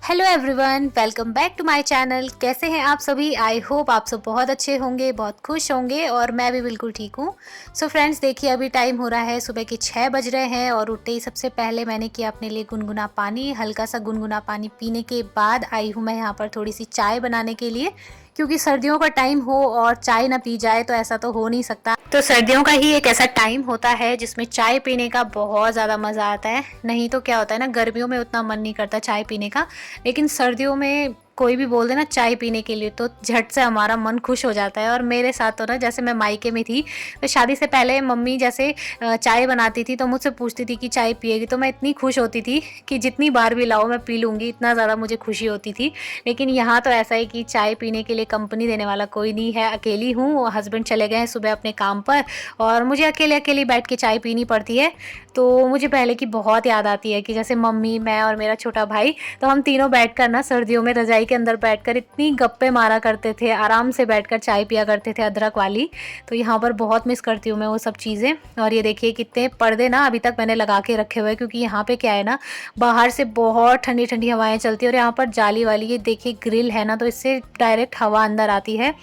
Hello everyone, welcome back to my channel. कैसे हैं आप सभी? आई होप आप सब बहुत अच्छे होंगे, बहुत खुश होंगे और मैं भी बिल्कुल ठीक हूँ। सो फ्रेंड्स, देखिए अभी टाइम हो रहा है, सुबह के 6 बज रहे हैं और उठते ही सबसे पहले मैंने किया अपने लिए गुनगुना पानी। हल्का सा गुनगुना पानी पीने के बाद आई हूँ मैं यहाँ पर थोड़ी सी चाय बनाने के लिए, क्योंकि सर्दियों का टाइम हो और चाय ना पी जाए तो ऐसा तो हो नहीं सकता। तो सर्दियों का ही एक ऐसा टाइम होता है जिसमें चाय पीने का बहुत ज़्यादा मज़ा आता है। नहीं तो क्या होता है ना, गर्मियों में उतना मन नहीं करता चाय पीने का, लेकिन सर्दियों में कोई भी बोल दे ना चाय पीने के लिए तो झट से हमारा मन खुश हो जाता है। और मेरे साथ तो ना, जैसे मैं मायके में थी तो शादी से पहले मम्मी जैसे चाय बनाती थी तो मुझसे पूछती थी कि चाय पिएगी, तो मैं इतनी खुश होती थी कि जितनी बार भी लाओ मैं पी लूँगी, इतना ज़्यादा मुझे खुशी होती थी। लेकिन यहाँ तो ऐसा है कि चाय पीने के लिए कंपनी देने वाला कोई नहीं है, अकेली हूँ। हस्बैंड चले गए हैं सुबह अपने काम पर और मुझे अकेले अकेली बैठ के चाय पीनी पड़ती है। तो मुझे पहले की बहुत याद आती है कि जैसे मम्मी, मैं और मेरा छोटा भाई, तो हम तीनों बैठकर ना सर्दियों में रजाई के अंदर बैठकर इतनी गप्पे मारा करते थे, आराम से बैठकर चाय पिया करते थे अदरक वाली। तो यहाँ पर बहुत मिस करती हूँ मैं वो सब चीज़ें। और ये देखिए कितने पर्दे ना अभी तक मैंने लगा के रखे हुए हैं, क्योंकि यहाँ पे क्या है ना, बाहर से बहुत ठंडी ठंडी हवाएं चलती है और यहाँ पर जाली वाली ये देखिए ग्रिल है ना, तो इससे डायरेक्ट हवा अंदर आती है।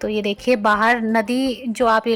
तो ये देखिए बाहर नदी, जो आप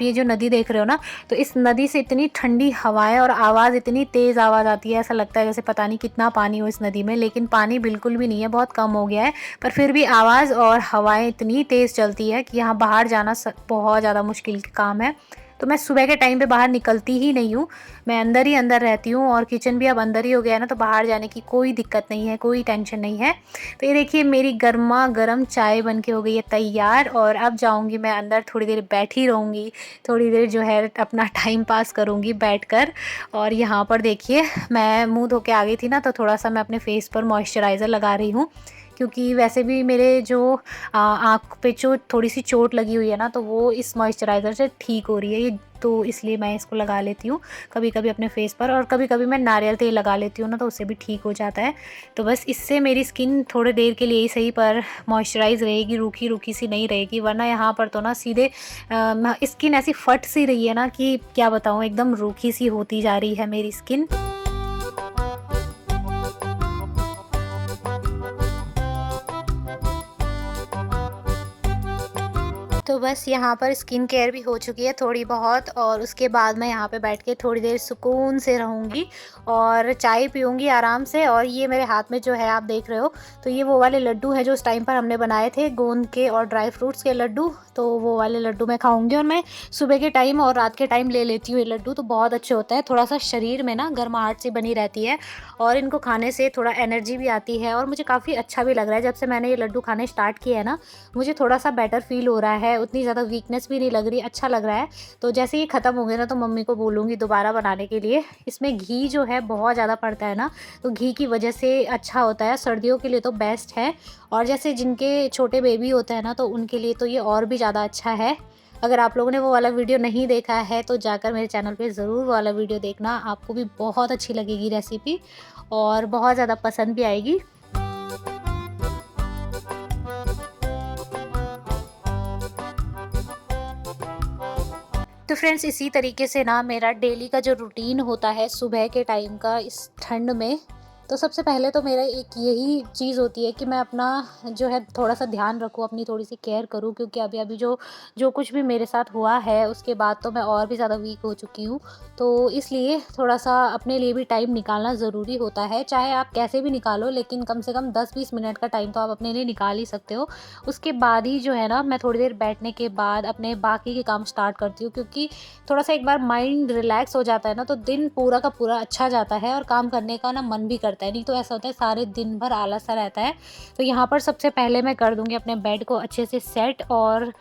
ये जो नदी देख रहे हो ना, तो इस नदी से इतनी ठंडी हवाएं और आवाज़, इतनी तेज़ आवाज़ आती है, ऐसा लगता है जैसे पता नहीं कितना पानी हो इस नदी में। लेकिन पानी बिल्कुल भी नहीं है, बहुत कम हो गया है, पर फिर भी आवाज़ और हवाएं इतनी तेज़ चलती है कि यहाँ बाहर जाना बहुत ज़्यादा मुश्किल काम है। तो मैं सुबह के टाइम पे बाहर निकलती ही नहीं हूँ, मैं अंदर ही अंदर रहती हूँ। और किचन भी अब अंदर ही हो गया है ना, तो बाहर जाने की कोई दिक्कत नहीं है, कोई टेंशन नहीं है। तो ये देखिए मेरी गर्मा गर्म चाय बन के हो गई है तैयार और अब जाऊँगी मैं अंदर, थोड़ी देर बैठी रहूँगी, थोड़ी देर जो है अपना टाइम पास करूँगी बैठकर। और यहाँ पर देखिए मैं मुँह धो के आ गई थी ना, तो थोड़ा सा मैं अपने फेस पर मॉइस्चराइज़र लगा रही हूँ, क्योंकि वैसे भी मेरे जो आँख पे जो थोड़ी सी चोट लगी हुई है ना, तो वो इस मॉइस्चराइज़र से ठीक हो रही है ये, तो इसलिए मैं इसको लगा लेती हूँ कभी कभी अपने फेस पर। और कभी कभी मैं नारियल तेल लगा लेती हूँ ना, तो उससे भी ठीक हो जाता है। तो बस इससे मेरी स्किन थोड़ी देर के लिए ही सही पर मॉइस्चराइज रहेगी, रूखी रूखी सी नहीं रहेगी। वरना यहाँ पर तो ना सीधे स्किन ऐसी फट सी रही है ना कि क्या बताऊँ, एकदम रूखी सी होती जा रही है मेरी स्किन। तो बस यहाँ पर स्किन केयर भी हो चुकी है थोड़ी बहुत, और उसके बाद मैं यहाँ पे बैठ के थोड़ी देर सुकून से रहूँगी और चाय पीऊँगी आराम से। और ये मेरे हाथ में जो है आप देख रहे हो, तो ये वो वाले लड्डू हैं जो उस टाइम पर हमने बनाए थे, गोंद के और ड्राई फ्रूट्स के लड्डू। तो वो वाले लड्डू मैं खाऊँगी और मैं सुबह के टाइम और रात के टाइम ले लेती हूँ ये लड्डू, तो बहुत अच्छे होते हैं। थोड़ा सा शरीर में ना गर्माहट सी बनी रहती है और इनको खाने से थोड़ा एनर्जी भी आती है और मुझे काफ़ी अच्छा भी लग रहा है। जब से मैंने ये लड्डू खाने स्टार्ट किए हैं ना, मुझे थोड़ा सा बेटर फील हो रहा है, उतनी ज़्यादा वीकनेस भी नहीं लग रही, अच्छा लग रहा है। तो जैसे ये ख़त्म होंगे ना, तो मम्मी को बोलूँगी दोबारा बनाने के लिए। इसमें घी जो है बहुत ज़्यादा पड़ता है ना, तो घी की वजह से अच्छा होता है, सर्दियों के लिए तो बेस्ट है। और जैसे जिनके छोटे बेबी होते हैं ना, तो उनके लिए तो ये और भी ज़्यादा अच्छा है। अगर आप लोगों ने वो वाला वीडियो नहीं देखा है तो जाकर मेरे चैनल पे ज़रूर वो वाला वीडियो देखना, आपको भी बहुत अच्छी लगेगी रेसिपी और बहुत ज़्यादा पसंद भी आएगी। तो फ्रेंड्स, इसी तरीके से ना मेरा डेली का जो रूटीन होता है सुबह के टाइम का इस ठंड में, तो सबसे पहले तो मेरा एक यही चीज़ होती है कि मैं अपना जो है थोड़ा सा ध्यान रखूँ, अपनी थोड़ी सी केयर करूँ, क्योंकि अभी अभी जो जो कुछ भी मेरे साथ हुआ है उसके बाद तो मैं और भी ज़्यादा वीक हो चुकी हूँ। तो इसलिए थोड़ा सा अपने लिए भी टाइम निकालना ज़रूरी होता है, चाहे आप कैसे भी निकालो, लेकिन कम से कम 10-20 मिनट का टाइम तो आप अपने लिए निकाल ही सकते हो। उसके बाद ही जो है ना, मैं थोड़ी देर बैठने के बाद अपने बाकी के काम स्टार्ट करती हूँ, क्योंकि थोड़ा सा एक बार माइंड रिलैक्स हो जाता है ना, तो दिन पूरा का पूरा अच्छा जाता है और काम करने का ना मन भी करता है। नहीं तो ऐसा होता है सारे दिन भर आलस सा रहता है। तो यहाँ पर सबसे पहले मैं कर दूँगी अपने बेड को अच्छे से सेट। और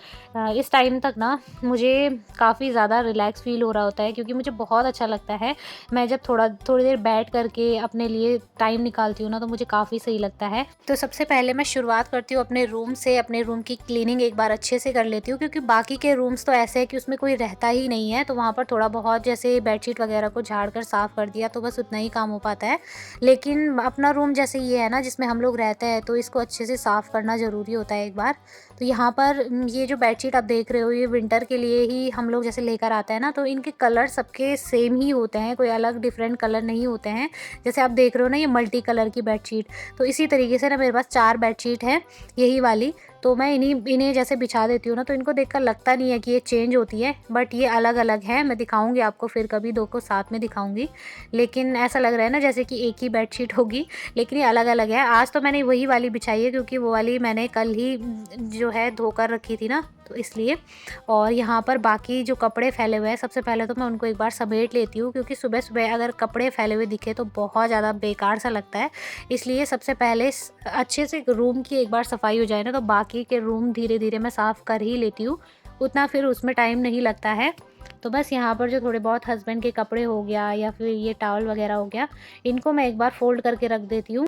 इस टाइम तक ना मुझे काफ़ी ज़्यादा रिलैक्स फील हो रहा होता है, क्योंकि मुझे बहुत अच्छा लगता है। मैं जब थोड़ी देर बैठ करके अपने लिए टाइम निकालती हूँ ना, तो मुझे काफ़ी सही लगता है। तो सबसे पहले मैं शुरुआत करती हूँ अपने रूम से, अपने रूम की क्लीनिंग एक बार अच्छे से कर लेती हूँ, क्योंकि बाकी के रूम्स तो ऐसे है कि उसमें कोई रहता ही नहीं है, तो वहाँ पर थोड़ा बहुत जैसे बेडशीट वगैरह को झाड़ कर साफ़ कर दिया तो बस उतना ही काम हो पाता है। लेकिन लेकिन अपना रूम जैसे ये है ना जिसमें हम लोग रहते हैं, तो इसको अच्छे से साफ़ करना ज़रूरी होता है एक बार। तो यहाँ पर ये जो बेडशीट आप देख रहे हो, ये विंटर के लिए ही हम लोग जैसे लेकर आते हैं ना, तो इनके कलर सबके सेम ही होते हैं, कोई अलग डिफरेंट कलर नहीं होते हैं। जैसे आप देख रहे हो ना, ये मल्टी कलर की बेडशीट, तो इसी तरीके से ना मेरे पास 4 बेडशीट हैं यही वाली। तो मैं इन्हें जैसे बिछा देती हूँ ना, तो इनको देखकर लगता नहीं है कि ये चेंज होती है, बट ये अलग अलग है। मैं दिखाऊंगी आपको फिर कभी, 2 को साथ में दिखाऊंगी। लेकिन ऐसा लग रहा है ना जैसे कि एक ही बेडशीट होगी, लेकिन ये अलग अलग है। आज तो मैंने वही वाली बिछाई है क्योंकि वो वाली मैंने कल ही जो है धोकर रखी थी ना, तो इसलिए। और यहाँ पर बाकी जो कपड़े फैले हुए हैं, सबसे पहले तो मैं उनको एक बार समेट लेती हूँ, क्योंकि सुबह सुबह अगर कपड़े फैले हुए दिखे तो बहुत ज़्यादा बेकार सा लगता है। इसलिए सबसे पहले अच्छे से रूम की एक बार सफाई हो जाए ना, तो बाकी के रूम धीरे धीरे मैं साफ़ कर ही लेती हूँ, उतना फिर उसमें टाइम नहीं लगता है। तो बस यहाँ पर जो थोड़े बहुत हस्बैंड के कपड़े हो गया या फिर ये टॉवल वगैरह हो गया, इनको मैं एक बार फोल्ड करके रख देती हूँ।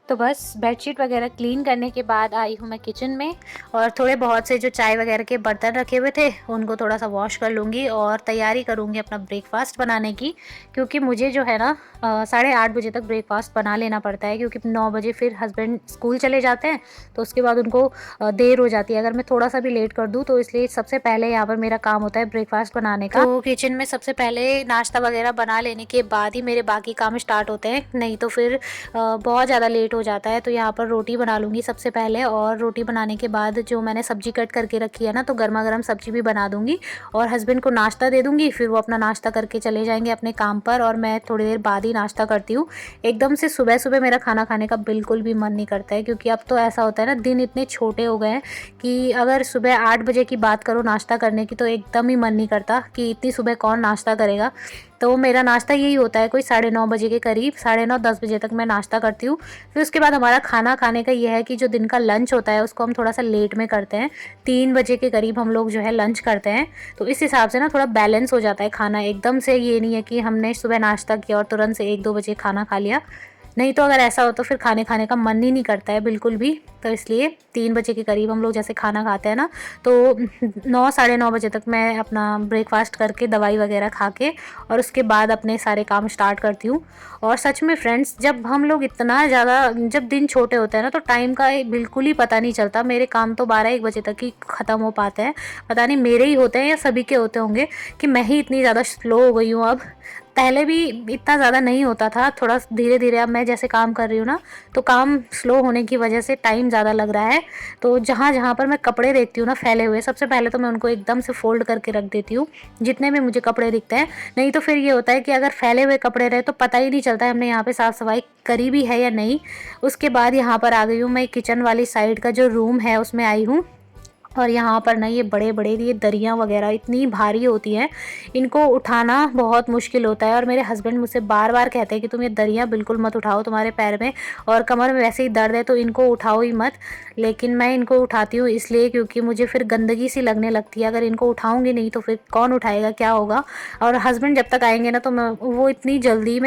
तो बस बेडशीट वगैरह क्लीन करने के बाद आई हूँ मैं किचन में, और थोड़े बहुत से जो चाय वगैरह के बर्तन रखे हुए थे उनको थोड़ा सा वॉश कर लूँगी और तैयारी करूँगी अपना ब्रेकफास्ट बनाने की। क्योंकि मुझे जो है ना 8:30 बजे तक ब्रेकफास्ट बना लेना पड़ता है, क्योंकि 9 बजे फिर हस्बैंड स्कूल चले जाते हैं, तो उसके बाद उनको देर हो जाती है अगर मैं थोड़ा सा भी लेट कर दूँ। तो इसलिए सबसे पहले यहाँ पर मेरा काम होता है ब्रेकफास्ट बनाने का। तो किचन में सबसे पहले नाश्ता वगैरह बना लेने के बाद ही मेरे बाकी काम स्टार्ट होते हैं, नहीं तो फिर बहुत ज़्यादा लेट हो जाता है। तो यहाँ पर रोटी बना लूँगी सबसे पहले, और रोटी बनाने के बाद जो मैंने सब्जी कट करके रखी है ना, तो गर्मा गर्म सब्जी भी बना दूँगी और हस्बैंड को नाश्ता दे दूँगी। फिर वो अपना नाश्ता करके चले जाएंगे अपने काम पर, और मैं थोड़ी देर बाद ही नाश्ता करती हूँ। एकदम से सुबह सुबह मेरा खाना खाने का बिल्कुल भी मन नहीं करता है, क्योंकि अब तो ऐसा होता है ना, दिन इतने छोटे हो गए हैं कि अगर सुबह 8 बजे की बात करो नाश्ता करने की, तो एकदम ही मन नहीं करता कि इतनी सुबह कौन नाश्ता करेगा। तो मेरा नाश्ता यही होता है, कोई 9:30 बजे के करीब, 9:30 10 बजे तक मैं नाश्ता करती हूँ। फिर उसके बाद हमारा खाना खाने का ये है कि जो दिन का लंच होता है उसको हम थोड़ा सा लेट में करते हैं, 3 बजे के करीब हम लोग जो है लंच करते हैं। तो इस हिसाब से ना थोड़ा बैलेंस हो जाता है खाना, एकदम से ये नहीं है कि हमने सुबह नाश्ता किया और तुरंत से 1-2 बजे खाना खा लिया। नहीं तो अगर ऐसा हो तो फिर खाने खाने का मन ही नहीं करता है बिल्कुल भी। तो इसलिए 3 बजे के करीब हम लोग जैसे खाना खाते हैं ना, तो 9 9:30 बजे तक मैं अपना ब्रेकफास्ट करके दवाई वगैरह खा के और उसके बाद अपने सारे काम स्टार्ट करती हूँ। और सच में फ्रेंड्स, जब हम लोग इतना ज़्यादा, जब दिन छोटे होते हैं ना, तो टाइम का बिल्कुल ही पता नहीं चलता। मेरे काम तो 12-1 बजे तक ही ख़त्म हो पाते हैं। पता नहीं मेरे ही होते हैं या सभी के होते होंगे कि मैं ही इतनी ज़्यादा स्लो हो गई हूँ अब। पहले भी इतना ज़्यादा नहीं होता था, थोड़ा धीरे धीरे अब मैं जैसे काम कर रही हूँ ना, तो काम स्लो होने की वजह से टाइम ज़्यादा लग रहा है। तो जहाँ जहाँ पर मैं कपड़े देखती हूँ ना फैले हुए, सबसे पहले तो मैं उनको एकदम से फ़ोल्ड करके रख देती हूँ जितने में मुझे कपड़े दिखते हैं। नहीं तो फिर ये होता है कि अगर फैले हुए कपड़े रहे तो पता ही नहीं चलता है हमने यहाँ पे साफ़ सफाई करी भी है या नहीं। उसके बाद यहाँ पर आ गई हूँ मैं, किचन वाली साइड का जो रूम है उसमें आई हूँ। और यहाँ पर ना ये बड़े बड़े ये दरियाँ वगैरह इतनी भारी होती हैं, इनको उठाना बहुत मुश्किल होता है। और मेरे हस्बैंड मुझसे बार बार कहते हैं कि तुम ये दरियाँ बिल्कुल मत उठाओ, तुम्हारे पैर में और कमर में वैसे ही दर्द है, तो इनको उठाओ ही मत। लेकिन मैं इनको उठाती हूँ इसलिए क्योंकि मुझे फिर गंदगी सी लगने लगती है। अगर इनको उठाऊँगी नहीं तो फिर कौन उठाएगा, क्या होगा। और हस्बैंड जब तक आएंगे ना, तो मैं वो इतनी जल्दी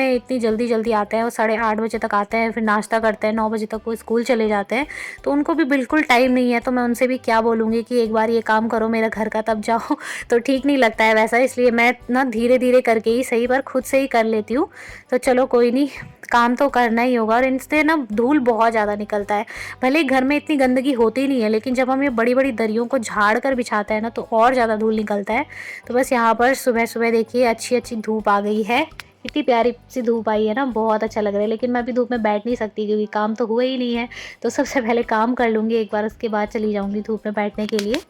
जल्दी आते हैं, वो 8:30 बजे तक आते हैं, फिर नाश्ता करते हैं, 9 बजे तक वो स्कूल चले जाते हैं। तो उनको भी बिल्कुल टाइम नहीं है, तो मैं उनसे भी क्या बोलूँगी कि एक बार ये काम करो मेरा घर का तब जाओ। तो ठीक नहीं लगता है वैसा, इसलिए मैं ना धीरे धीरे करके ही सही पर खुद से ही कर लेती हूँ। तो चलो कोई नहीं, काम तो करना ही होगा। और इनसे ना धूल बहुत ज़्यादा निकलता है। भले ही घर में इतनी गंदगी होती नहीं है, लेकिन जब हम ये बड़ी बड़ी दरियों को झाड़ कर बिछाते हैं ना, तो और ज़्यादा धूल निकलता है। तो बस यहाँ पर सुबह सुबह देखिए अच्छी अच्छी धूप आ गई है, इतनी प्यारी सी धूप आई है ना, बहुत अच्छा लग रहा है। लेकिन मैं अभी धूप में बैठ नहीं सकती क्योंकि काम तो हुआ ही नहीं है। तो सबसे पहले काम कर लूँगी एक बार, उसके बाद चली जाऊँगी धूप में बैठने के लिए।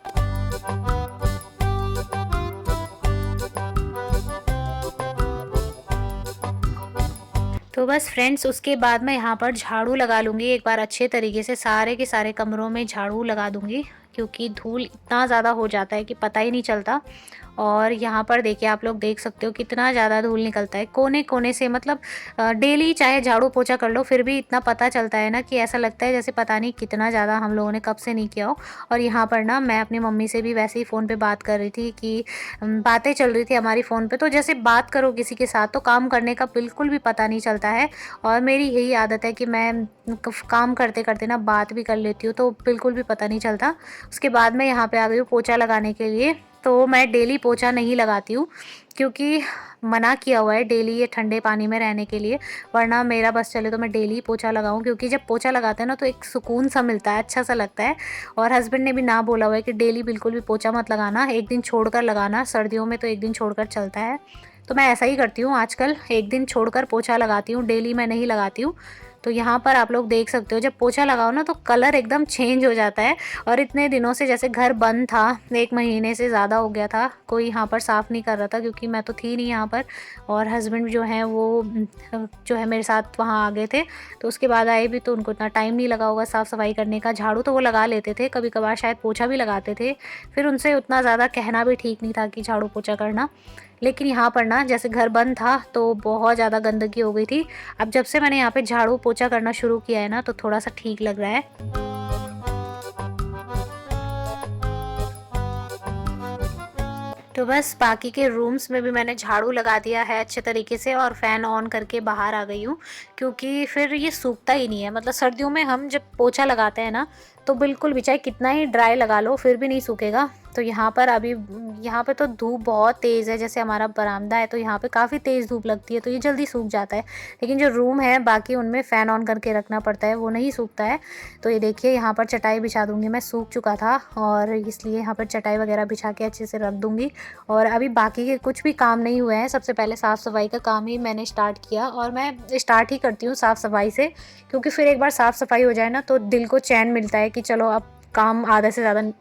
तो बस फ्रेंड्स, उसके बाद मैं यहाँ पर झाड़ू लगा लूँगी एक बार अच्छे तरीके से, सारे के सारे कमरों में झाड़ू लगा दूँगी, क्योंकि धूल इतना ज़्यादा हो जाता है कि पता ही नहीं चलता। और यहाँ पर देखिए, आप लोग देख सकते हो कितना ज़्यादा धूल निकलता है कोने कोने से। मतलब डेली चाहे झाड़ू पोछा कर लो, फिर भी इतना पता चलता है ना कि ऐसा लगता है जैसे पता नहीं कितना ज़्यादा हम लोगों ने कब से नहीं किया हो। और यहाँ पर ना मैं अपनी मम्मी से भी वैसे ही फ़ोन पे बात कर रही थी कि बातें चल रही थी हमारी फ़ोन पे। तो जैसे बात करो किसी के साथ तो काम करने का बिल्कुल भी पता नहीं चलता है। और मेरी यही आदत है कि मैं काम करते करते ना बात भी कर लेती हूँ, तो बिल्कुल भी पता नहीं चलता। उसके बाद मैं यहाँ पे आ गई हूँ पोछा लगाने के लिए। तो मैं डेली पोछा नहीं लगाती हूँ, क्योंकि मना किया हुआ है डेली ये ठंडे पानी में रहने के लिए, वरना मेरा बस चले तो मैं डेली पोछा लगाऊं, क्योंकि जब पोछा लगाते हैं ना तो एक सुकून सा मिलता है, अच्छा सा लगता है। और हस्बैंड ने भी ना बोला हुआ है कि डेली बिल्कुल भी पोछा मत लगाना, एक दिन छोड़कर लगाना, सर्दियों में तो एक दिन छोड़कर चलता है। तो मैं ऐसा ही करती हूँ आजकल, एक दिन छोड़कर पोछा लगाती हूँ, डेली मैं नहीं लगाती हूँ। तो यहाँ पर आप लोग देख सकते हो जब पोछा लगाओ ना तो कलर एकदम चेंज हो जाता है। और इतने दिनों से जैसे घर बंद था, 1 महीने से ज़्यादा हो गया था, कोई यहाँ पर साफ़ नहीं कर रहा था, क्योंकि मैं तो थी नहीं यहाँ पर, और हस्बैंड जो हैं वो जो है मेरे साथ वहाँ आ गए थे। तो उसके बाद आए भी तो उनको इतना टाइम नहीं लगा होगा साफ़ सफाई करने का। झाड़ू तो वो लगा लेते थे, कभी कभार शायद पोछा भी लगाते थे, फिर उनसे उतना ज़्यादा कहना भी ठीक नहीं था कि झाड़ू पोछा करना। लेकिन यहाँ पर ना जैसे घर बंद था तो बहुत ज़्यादा गंदगी हो गई थी। अब जब से मैंने यहाँ पे झाड़ू पोछा करना शुरू किया है ना तो थोड़ा सा ठीक लग रहा है। तो बस बाकी के रूम्स में भी मैंने झाड़ू लगा दिया है अच्छे तरीके से, और फ़ैन ऑन करके बाहर आ गई हूँ, क्योंकि फिर ये सूखता ही नहीं है। मतलब सर्दियों में हम जब पोछा लगाते हैं ना तो बिल्कुल भी चाहे कितना ही ड्राई लगा लो फिर भी नहीं सूखेगा। तो यहाँ पर अभी यहाँ पे तो धूप बहुत तेज़ है, जैसे हमारा बरामदा है तो यहाँ पे काफ़ी तेज़ धूप लगती है, तो ये जल्दी सूख जाता है। लेकिन जो रूम है बाकी उनमें फ़ैन ऑन करके रखना पड़ता है, वो नहीं सूखता है। तो ये देखिए यहाँ पर चटाई बिछा दूँगी, मैं सूख चुका था और इसलिए यहाँ पर चटाई वगैरह बिछा के अच्छे से रख दूँगी। और अभी बाकी के कुछ भी काम नहीं हुए हैं, सबसे पहले साफ़ सफाई का काम ही मैंने स्टार्ट किया, और मैं स्टार्ट ही करती हूँ साफ़ सफाई से, क्योंकि फिर एक बार साफ़ सफाई हो जाए ना तो दिल को चैन मिलता है कि चलो अब काम आधा से ज़्यादा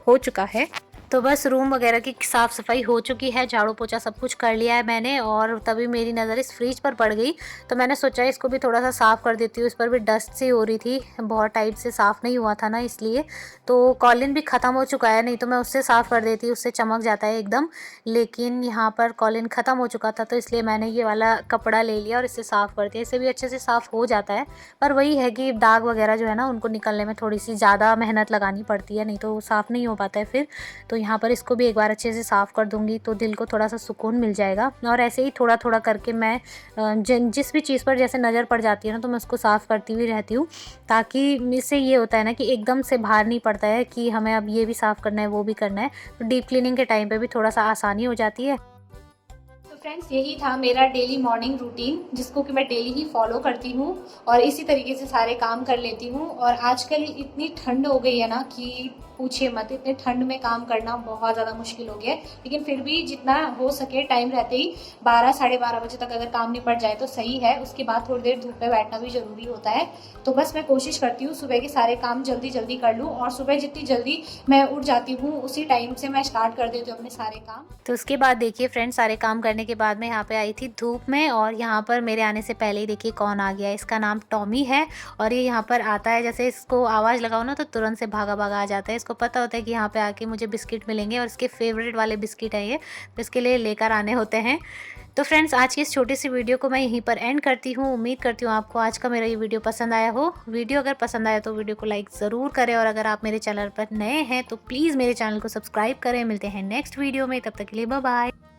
हो चुका है। तो बस रूम वगैरह की साफ़ सफाई हो चुकी है, झाड़ू पोछा सब कुछ कर लिया है मैंने, और तभी मेरी नज़र इस फ्रिज पर पड़ गई। तो मैंने सोचा इसको भी थोड़ा सा साफ़ कर देती हूँ, इस पर भी डस्ट सी हो रही थी, बहुत टाइम से साफ़ नहीं हुआ था ना इसलिए। तो कॉलिन भी ख़त्म हो चुका है, नहीं तो मैं उससे साफ़ कर देती, उससे चमक जाता है एकदम। लेकिन यहाँ पर कॉलिन ख़त्म हो चुका था तो इसलिए मैंने ये वाला कपड़ा ले लिया और इससे साफ़ कर दिया, इससे भी अच्छे से साफ़ हो जाता है। पर वही है कि दाग वगैरह जो है ना उनको निकलने में थोड़ी सी ज़्यादा मेहनत लगानी पड़ती है, नहीं तो साफ़ नहीं हो पाता है फिर। तो यहाँ पर इसको भी एक बार अच्छे से साफ़ कर दूँगी तो दिल को थोड़ा सा सुकून मिल जाएगा। और ऐसे ही थोड़ा थोड़ा करके मैं जिस भी चीज़ पर जैसे नज़र पड़ जाती है ना तो मैं उसको साफ़ करती हुई रहती हूँ, ताकि इससे ये होता है ना कि एकदम से भार नहीं पड़ता है कि हमें अब ये भी साफ़ करना है वो भी करना है। तो डीप क्लीनिंग के टाइम पे भी थोड़ा सा आसानी हो जाती है। तो फ्रेंड्स यही था मेरा डेली मॉर्निंग रूटीन, जिसको कि मैं डेली ही फॉलो करती हूँ और इसी तरीके से सारे काम कर लेती हूँ। और आजकल इतनी ठंड हो गई है ना कि पूछिए मत, इतने ठंड में काम करना बहुत ज़्यादा मुश्किल हो गया है। लेकिन फिर भी जितना हो सके टाइम रहते ही 12 साढ़े 12 बजे तक अगर काम निपट जाए तो सही है, उसके बाद थोड़ी देर धूप में बैठना भी ज़रूरी होता है। तो बस मैं कोशिश करती हूँ सुबह के सारे काम जल्दी जल्दी कर लूँ, और सुबह जितनी जल्दी मैं उठ जाती हूँ उसी टाइम से मैं स्टार्ट कर देती हूँ अपने सारे काम। तो उसके बाद देखिए फ्रेंड्स, सारे काम करने के बाद मैं यहाँ पे आई थी धूप में, और यहाँ पर मेरे आने से पहले ही देखिए कौन आ गया। इसका नाम टॉमी है, और ये यहाँ पर आता है, जैसे इसको आवाज़ लगाओ ना तो तुरंत से भागा भागा आ जाता है। इसको पता होता है कि यहाँ पे आके मुझे बिस्किट मिलेंगे, और इसके फेवरेट वाले बिस्किट है ये, तो इसके लिए लेकर आने होते हैं। तो फ्रेंड्स आज की इस छोटी सी वीडियो को मैं यहीं पर एंड करती हूँ। उम्मीद करती हूँ आपको आज का मेरा ये वीडियो पसंद आया हो। वीडियो अगर पसंद आया तो वीडियो को लाइक ज़रूर करें, और अगर आप मेरे चैनल पर नए हैं तो प्लीज़ मेरे चैनल को सब्सक्राइब करें। मिलते हैं नेक्स्ट वीडियो में, तब तक के लिए बाय बाय।